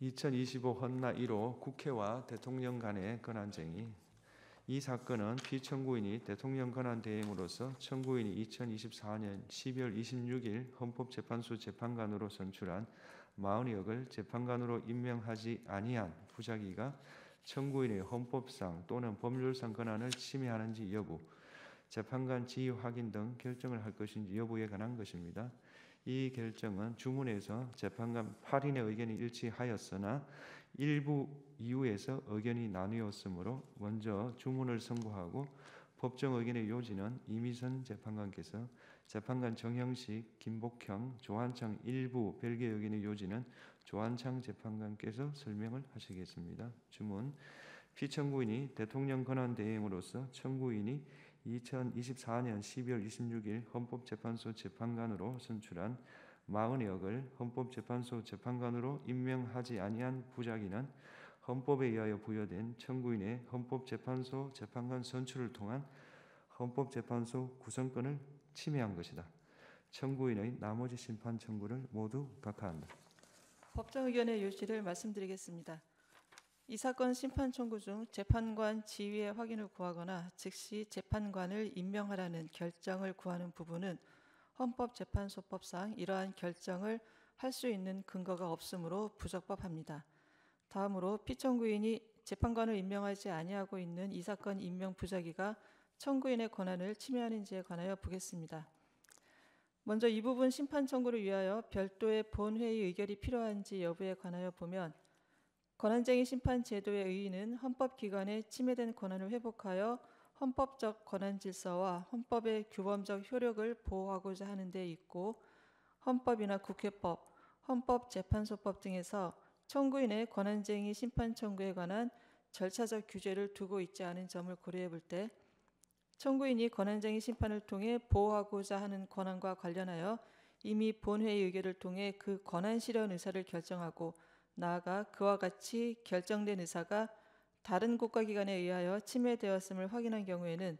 2025 헌나 1호 국회와 대통령 간의 권한쟁의. 이 사건은 피청구인이 대통령 권한대행으로서 청구인이 2024년 12월 26일 헌법재판소 재판관으로 선출한 마흔여을 재판관으로 임명하지 아니한 부작위가 청구인의 헌법상 또는 법률상 권한을 침해하는지 여부, 재판관 지위 확인 등 결정을 할 것인지 여부에 관한 것입니다. 이 결정은 주문에서 재판관 8인의 의견이 일치하였으나 일부 이유에서 의견이 나뉘었으므로 먼저 주문을 선고하고 법정 의견의 요지는 이미선 재판관께서, 재판관 정형식, 김복형, 조한창 일부 별개 의견의 요지는 조한창 재판관께서 설명을 하시겠습니다. 주문. 피청구인이 대통령 권한대행으로서 청구인이 2024년 12월 26일 헌법재판소 재판관으로 선출한 마흔여을 헌법재판소 재판관으로 임명하지 아니한 부작위는 헌법에 의하여 부여된 청구인의 헌법재판소 재판관 선출을 통한 헌법재판소 구성권을 침해한 것이다. 청구인의 나머지 심판 청구를 모두 각하한다. 법정 의견의 요지를 말씀드리겠습니다. 이 사건 심판 청구 중 재판관 지위의 확인을 구하거나 즉시 재판관을 임명하라는 결정을 구하는 부분은 헌법재판소법상 이러한 결정을 할 수 있는 근거가 없으므로 부적법합니다. 다음으로 피청구인이 재판관을 임명하지 아니하고 있는 이 사건 임명 부작위가 청구인의 권한을 침해하는지에 관하여 보겠습니다. 먼저 이 부분 심판 청구를 위하여 별도의 본회의 의결이 필요한지 여부에 관하여 보면, 권한쟁의 심판 제도의 의의는 헌법기관의 침해된 권한을 회복하여 헌법적 권한 질서와 헌법의 규범적 효력을 보호하고자 하는 데 있고, 헌법이나 국회법, 헌법재판소법 등에서 청구인의 권한쟁의 심판 청구에 관한 절차적 규제를 두고 있지 않은 점을 고려해 볼 때, 청구인이 권한쟁의 심판을 통해 보호하고자 하는 권한과 관련하여 이미 본회의 의결을 통해 그 권한 실현 의사를 결정하고, 나아가 그와 같이 결정된 의사가 다른 국가기관에 의하여 침해되었음을 확인한 경우에는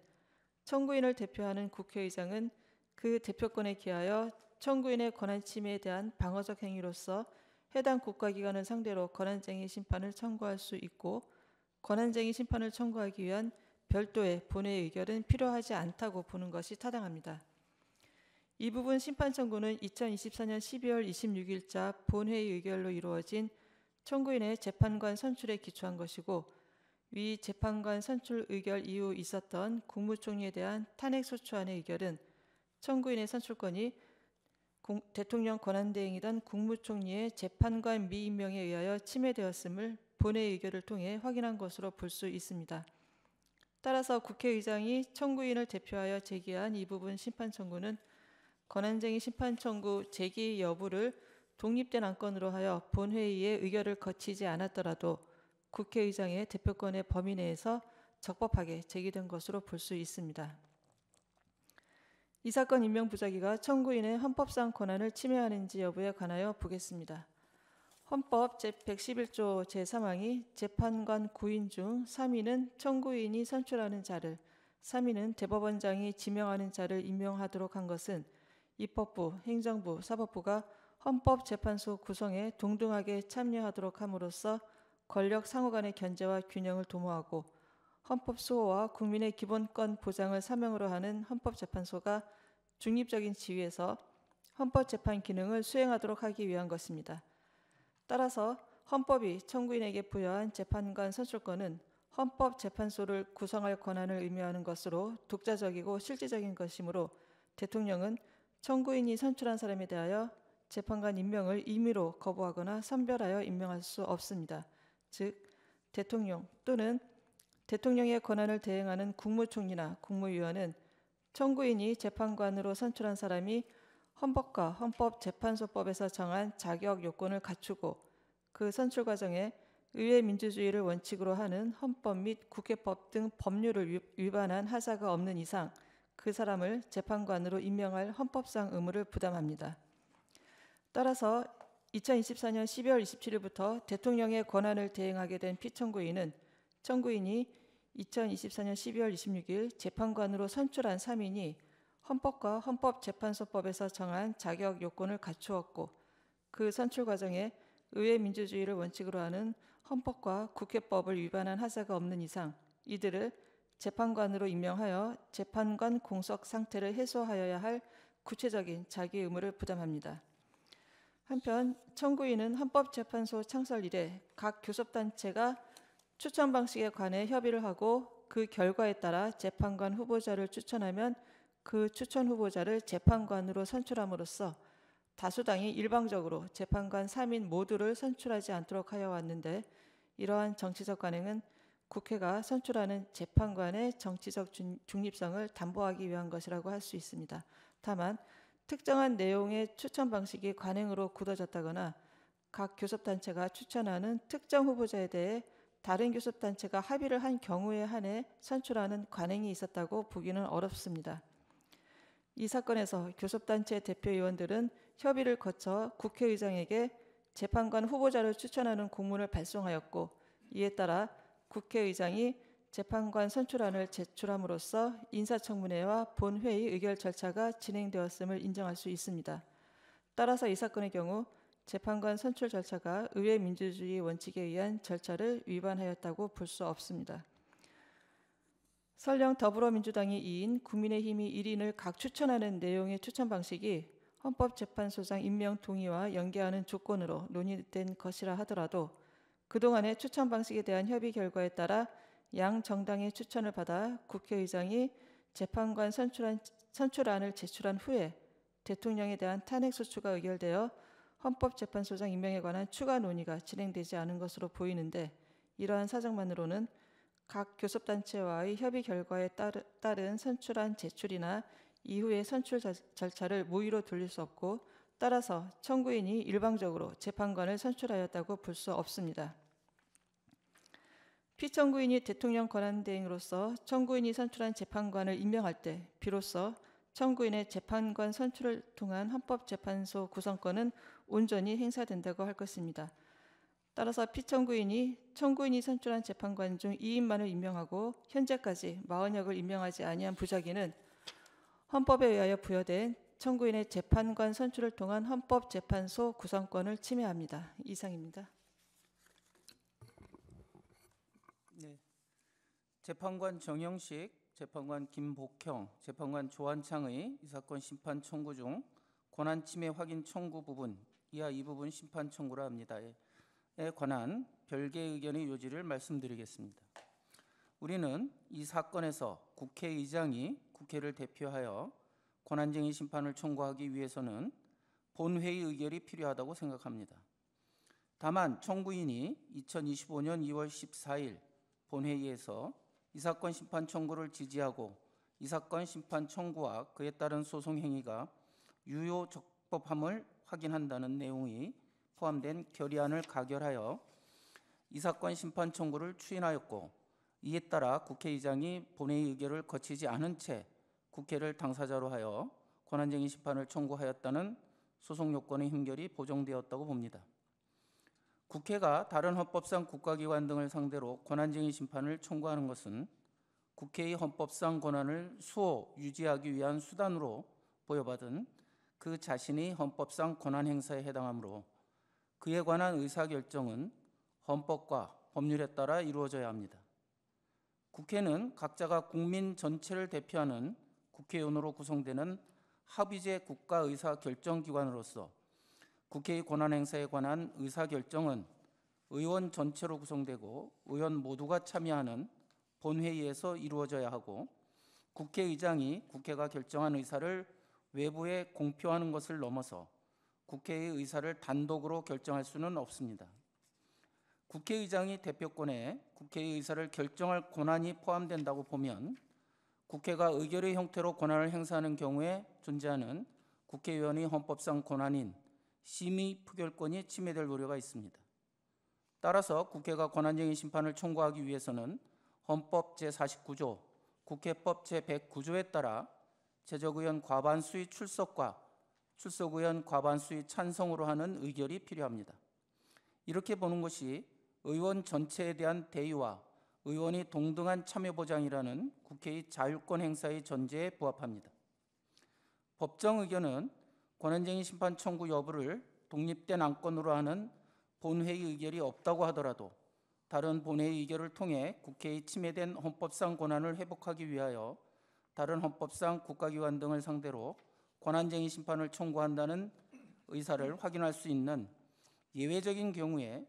청구인을 대표하는 국회의장은 그 대표권에 기하여 청구인의 권한 침해에 대한 방어적 행위로서 해당 국가기관을 상대로 권한쟁의 심판을 청구할 수 있고, 권한쟁의 심판을 청구하기 위한 별도의 본회의 의결은 필요하지 않다고 보는 것이 타당합니다. 이 부분 심판 청구는 2024년 12월 26일자 본회의 의결로 이루어진 청구인의 재판관 선출에 기초한 것이고, 위 재판관 선출 의결 이후 있었던 국무총리에 대한 탄핵소추안의 의결은 청구인의 선출권이 대통령 권한대행이던 국무총리의 재판관 미임명에 의하여 침해되었음을 본회의 의결을 통해 확인한 것으로 볼 수 있습니다. 따라서 국회의장이 청구인을 대표하여 제기한 이 부분 심판 청구는 권한쟁의 심판 청구 제기 여부를 독립된 안건으로 하여 본회의의 의결을 거치지 않았더라도 국회의장의 대표권의 범위 내에서 적법하게 제기된 것으로 볼 수 있습니다. 이 사건 임명 부작위가 청구인의 헌법상 권한을 침해하는지 여부에 관하여 보겠습니다. 헌법 제111조 제3항이 재판관 9인 중 3인은 청구인이 선출하는 자를, 3인은 대법원장이 지명하는 자를 임명하도록 한 것은 입법부, 행정부, 사법부가 헌법재판소 구성에 동등하게 참여하도록 함으로써 권력 상호 간의 견제와 균형을 도모하고 헌법 수호와 국민의 기본권 보장을 사명으로 하는 헌법재판소가 중립적인 지위에서 헌법재판 기능을 수행하도록 하기 위한 것입니다. 따라서 헌법이 청구인에게 부여한 재판관 선출권은 헌법재판소를 구성할 권한을 의미하는 것으로 독자적이고 실질적인 것이므로 대통령은 청구인이 선출한 사람에 대하여 재판관 임명을 임의로 거부하거나 선별하여 임명할 수 없습니다. 즉, 대통령 또는 대통령의 권한을 대행하는 국무총리나 국무위원은 청구인이 재판관으로 선출한 사람이 헌법과 헌법재판소법에서 정한 자격 요건을 갖추고 그 선출 과정에 의회 민주주의를 원칙으로 하는 헌법 및 국회법 등 법률을 위반한 하자가 없는 이상 그 사람을 재판관으로 임명할 헌법상 의무를 부담합니다. 따라서 2024년 12월 27일부터 대통령의 권한을 대행하게 된 피청구인은 청구인이 2024년 12월 26일 재판관으로 선출한 3인이 헌법과 헌법재판소법에서 정한 자격 요건을 갖추었고 그 선출 과정에 의회 민주주의를 원칙으로 하는 헌법과 국회법을 위반한 하자가 없는 이상 이들을 재판관으로 임명하여 재판관 공석 상태를 해소하여야 할 구체적인 자기 의무를 부담합니다. 한편 청구인은 헌법재판소 창설 이래 각 교섭단체가 추천 방식에 관해 협의를 하고 그 결과에 따라 재판관 후보자를 추천하면 그 추천 후보자를 재판관으로 선출함으로써 다수당이 일방적으로 재판관 3인 모두를 선출하지 않도록 하여 왔는데, 이러한 정치적 관행은 국회가 선출하는 재판관의 정치적 중립성을 담보하기 위한 것이라고 할 수 있습니다. 다만 특정한 내용의 추천 방식이 관행으로 굳어졌다거나 각 교섭단체가 추천하는 특정 후보자에 대해 다른 교섭단체가 합의를 한 경우에 한해 선출하는 관행이 있었다고 보기는 어렵습니다. 이 사건에서 교섭단체 대표위원들은 협의를 거쳐 국회의장에게 재판관 후보자를 추천하는 공문을 발송하였고, 이에 따라 국회의장이 재판관 선출안을 제출함으로써 인사청문회와 본회의 의결 절차가 진행되었음을 인정할 수 있습니다. 따라서 이 사건의 경우 재판관 선출 절차가 의회 민주주의 원칙에 의한 절차를 위반하였다고 볼 수 없습니다. 설령 더불어민주당이 2인, 국민의힘이 1인을 각 추천하는 내용의 추천 방식이 헌법재판소장 임명 동의와 연계하는 조건으로 논의된 것이라 하더라도 그동안의 추천 방식에 대한 협의 결과에 따라 양 정당의 추천을 받아 국회의장이 재판관 선출안을 제출한 후에 대통령에 대한 탄핵소추가 의결되어 헌법재판소장 임명에 관한 추가 논의가 진행되지 않은 것으로 보이는데, 이러한 사정만으로는 각 교섭단체와의 협의 결과에 따른 선출안 제출이나 이후의 선출 절차를 무의로 돌릴 수 없고, 따라서 청구인이 일방적으로 재판관을 선출하였다고 볼 수 없습니다. 피청구인이 대통령 권한대행으로서 청구인이 선출한 재판관을 임명할 때 비로소 청구인의 재판관 선출을 통한 헌법재판소 구성권은 온전히 행사된다고 할 것입니다. 따라서 피청구인이 청구인이 선출한 재판관 중 2인만을 임명하고 현재까지 40역을 임명하지 아니한 부작위는 헌법에 의하여 부여된 청구인의 재판관 선출을 통한 헌법재판소 구성권을 침해합니다. 이상입니다. 네. 재판관 정영식, 재판관 김복형, 재판관 조한창의 이 사건 심판 청구 중 권한 침해 확인 청구 부분 이하 이 부분 심판 청구라 합니다에 관한 별개의 의견의 요지를 말씀드리겠습니다. 우리는 이 사건에서 국회의장이 국회를 대표하여 권한쟁의 심판을 청구하기 위해서는 본회의 의결이 필요하다고 생각합니다. 다만 청구인이 2025년 2월 14일 본회의에서 이 사건 심판 청구를 지지하고 이 사건 심판 청구와 그에 따른 소송 행위가 유효 적법함을 확인한다는 내용이 포함된 결의안을 가결하여 이 사건 심판 청구를 추인하였고, 이에 따라 국회의장이 본회의 의결을 거치지 않은 채 국회를 당사자로 하여 권한쟁의 심판을 청구하였다는 소송 요건의 힘결이 보정되었다고 봅니다. 국회가 다른 헌법상 국가기관 등을 상대로 권한쟁의 심판을 청구하는 것은 국회의 헌법상 권한을 수호 유지하기 위한 수단으로 보여받은 그 자신이 헌법상 권한 행사에 해당하므로 그에 관한 의사결정은 헌법과 법률에 따라 이루어져야 합니다. 국회는 각자가 국민 전체를 대표하는 국회의원으로 구성되는 합의제 국가의사결정기관으로서 국회의 권한행사에 관한 의사결정은 의원 전체로 구성되고 의원 모두가 참여하는 본회의에서 이루어져야 하고, 국회의장이 국회가 결정한 의사를 외부에 공표하는 것을 넘어서 국회의 의사를 단독으로 결정할 수는 없습니다. 국회의장이 대표권에 국회의 의사를 결정할 권한이 포함된다고 보면 국회가 의결의 형태로 권한을 행사하는 경우에 존재하는 국회의원의 헌법상 권한인 심의 부결권이 침해될 우려가 있습니다. 따라서 국회가 권한쟁의 심판을 청구하기 위해서는 헌법 제49조, 국회법 제109조에 따라 제적의원 과반수의 출석과 출석의원 과반수의 찬성으로 하는 의결이 필요합니다. 이렇게 보는 것이 의원 전체에 대한 대의와 의원이 동등한 참여 보장이라는 국회의 자율권 행사의 전제에 부합합니다. 법정 의견은 권한쟁의 심판 청구 여부를 독립된 안건으로 하는 본회의 의결이 없다고 하더라도 다른 본회의 의결을 통해 국회의 침해된 헌법상 권한을 회복하기 위하여 다른 헌법상 국가기관 등을 상대로 권한쟁의 심판을 청구한다는 의사를 확인할 수 있는 예외적인 경우에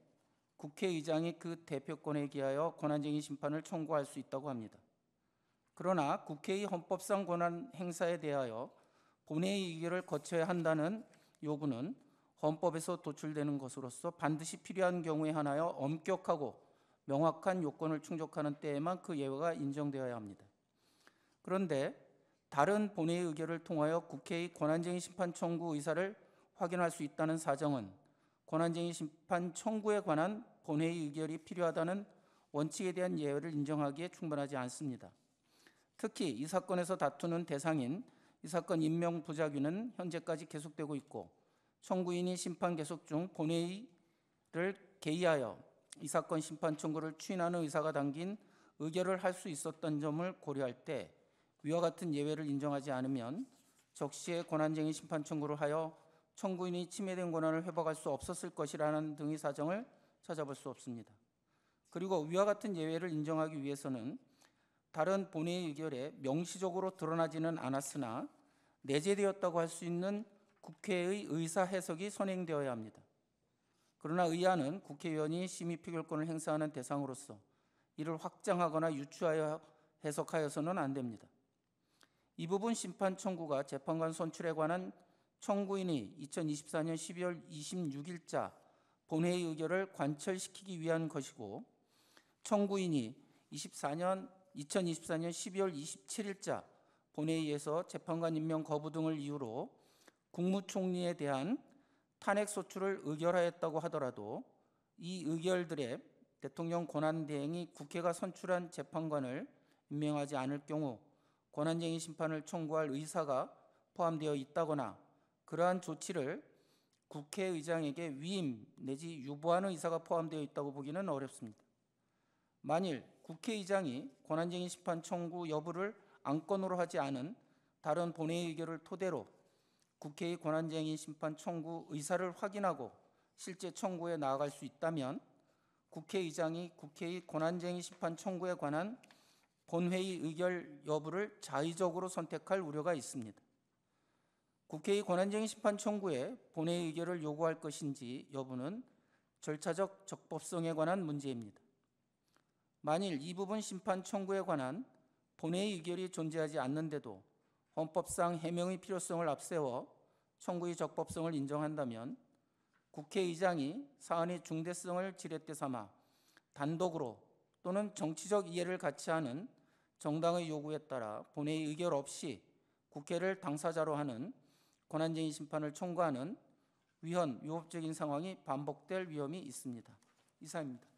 국회의장이 그 대표권에 기하여 권한쟁의 심판을 청구할 수 있다고 합니다. 그러나 국회의 헌법상 권한 행사에 대하여 본회의 의결을 거쳐야 한다는 요구는 헌법에서 도출되는 것으로서 반드시 필요한 경우에 한하여 엄격하고 명확한 요건을 충족하는 때에만 그 예외가 인정되어야 합니다. 그런데 다른 본회의 의결을 통하여 국회의 권한쟁의 심판 청구 의사를 확인할 수 있다는 사정은 권한쟁의 심판 청구에 관한 본회의 의결이 필요하다는 원칙에 대한 예외를 인정하기에 충분하지 않습니다. 특히 이 사건에서 다투는 대상인 이 사건 임명 부작위는 현재까지 계속되고 있고 청구인이 심판 계속 중 본회의를 개의하여 이 사건 심판 청구를 추인하는 의사가 담긴 의결을 할 수 있었던 점을 고려할 때 위와 같은 예외를 인정하지 않으면 적시에 권한쟁의 심판 청구를 하여 청구인이 침해된 권한을 회복할 수 없었을 것이라는 등의 사정을 찾아볼 수 없습니다. 그리고 위와 같은 예외를 인정하기 위해서는 다른 본회의 의결에 명시적으로 드러나지는 않았으나 내재되었다고 할 수 있는 국회의 의사 해석이 선행되어야 합니다. 그러나 의안은 국회의원이 심의 표결권을 행사하는 대상으로서 이를 확장하거나 유추하여 해석하여서는 안 됩니다. 이 부분 심판 청구가 재판관 선출에 관한 청구인이 2024년 12월 26일자 본회의 의결을 관철시키기 위한 것이고 청구인이 2024년 12월 27일자 본회의에서 재판관 임명 거부 등을 이유로 국무총리에 대한 탄핵 소추를 의결하였다고 하더라도 이 의결들의 대통령 권한대행이 국회가 선출한 재판관을 임명하지 않을 경우 권한쟁의 심판을 청구할 의사가 포함되어 있다거나 그러한 조치를 국회의장에게 위임 내지 유보하는 의사가 포함되어 있다고 보기는 어렵습니다. 만일 국회의장이 권한쟁의 심판 청구 여부를 안건으로 하지 않은 다른 본회의 의결을 토대로 국회의 권한쟁의 심판 청구 의사를 확인하고 실제 청구에 나아갈 수 있다면 국회의장이 국회의 권한쟁의 심판 청구에 관한 본회의 의결 여부를 자의적으로 선택할 우려가 있습니다. 국회의 권한쟁의 심판 청구에 본회의 의결을 요구할 것인지 여부는 절차적 적법성에 관한 문제입니다. 만일 이 부분 심판 청구에 관한 본회의 의결이 존재하지 않는데도 헌법상 해명의 필요성을 앞세워 청구의 적법성을 인정한다면 국회의장이 사안의 중대성을 지렛대 삼아 단독으로 또는 정치적 이해를 같이 하는 정당의 요구에 따라 본회의 의결 없이 국회를 당사자로 하는 권한쟁의 심판을 청구하는 위헌, 위법적인 상황이 반복될 위험이 있습니다. 이상입니다.